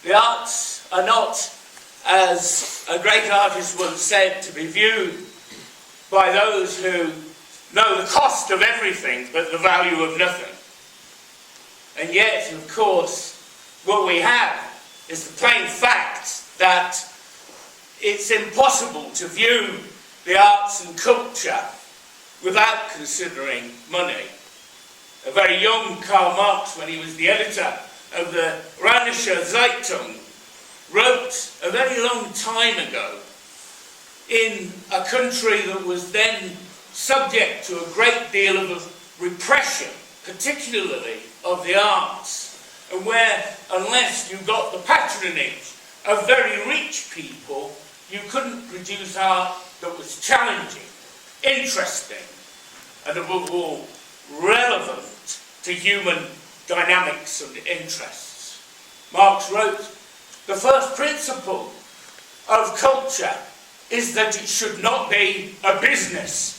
The arts are not, as a great artist once said, to be viewed by those who know the cost of everything but the value of nothing. And yet, of course, what we have is the plain fact that it's impossible to view the arts and culture without considering money. A very young Karl Marx, when he was the editor of the Rheinische Zeitung, wrote a very long time ago, in a country that was then subject to a great deal of repression, particularly of the arts, and where, unless you got the patronage of very rich people, you couldn't produce art that was challenging, interesting, and above all, relevant to human dynamics and interests. Marx wrote, "The first principle of culture is that it should not be a business."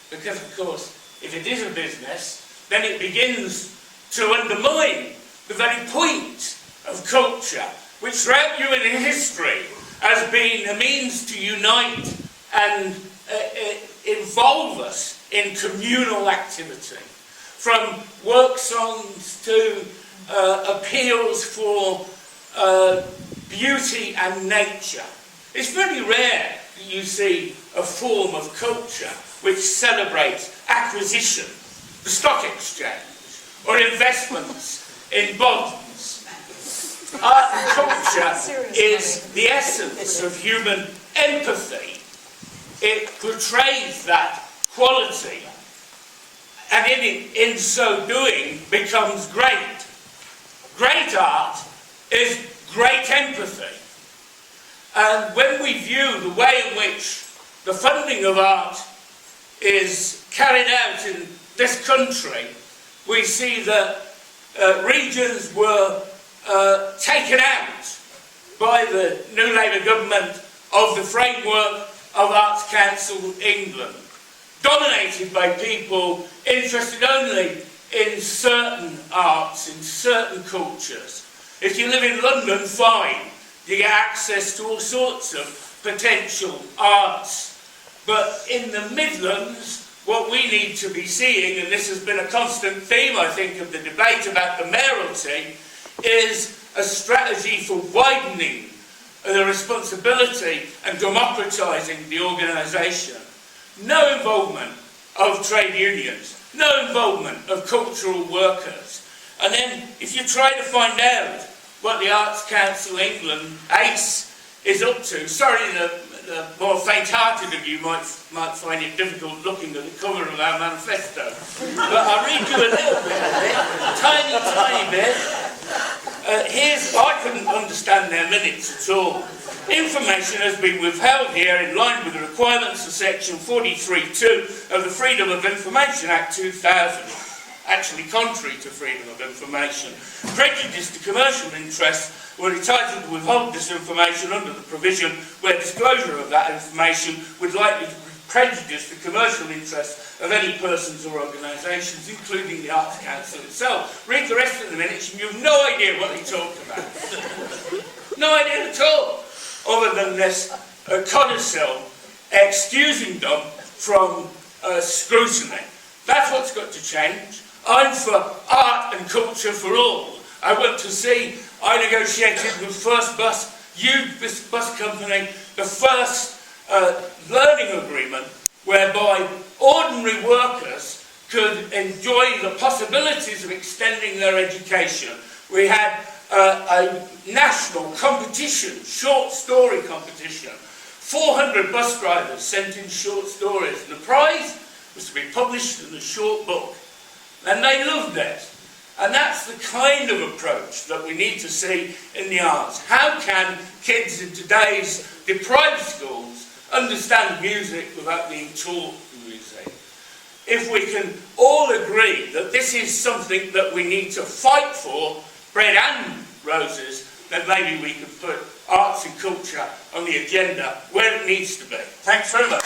Because, of course, if it is a business, then it begins to undermine the very point of culture, which throughout human history has been a means to unite and involve us in communal activity. From work songs to appeals for beauty and nature. It's very rare that you see a form of culture which celebrates acquisition, the stock exchange, or investments in bonds. Art and culture is the essence of human empathy. It portrays that quality, and in so doing becomes great. Great art is great empathy. And when we view the way in which the funding of art is carried out in this country, we see that regions were taken out by the new Labour government of the framework of Arts Council England, dominated by people interested only in certain arts, in certain cultures. If you live in London, fine, you get access to all sorts of potential arts. But in the Midlands, what we need to be seeing, and this has been a constant theme, I think, of the debate about the mayoralty, is a strategy for widening the responsibility and democratising the organisation. No involvement of trade unions, no involvement of cultural workers. And then, if you try to find out what the Arts Council England, ACE, is up to, sorry, the more faint-hearted of you might find it difficult looking at the cover of our manifesto. But I'll read you a little bit of it, tiny bit. I couldn't understand their minutes at all. Information has been withheld here in line with the requirements of section 43(2) of the Freedom of Information Act 2000. Actually contrary to freedom of information. Prejudice to commercial interests were entitled to withhold this information under the provision where disclosure of that information would likely prejudice the commercial interests of any persons or organisations, including the Arts Council itself. Read the rest of the minutes and you have no idea what they talked about. No idea at all, other than this codicil excusing them from scrutiny. That's what's got to change. I'm for art and culture for all. I want to see, I negotiated with First Bus, huge bus company, the first learning agreement whereby ordinary workers could enjoy the possibilities of extending their education. We had a national competition, short story competition. 400 bus drivers sent in short stories, and the prize was to be published in a short book. And they loved it. And that's the kind of approach that we need to see in the arts. How can kids in today's deprived schools understand music without being taught music? If we can all agree that this is something that we need to fight for, bread and roses, then maybe we can put arts and culture on the agenda where it needs to be. Thanks very much.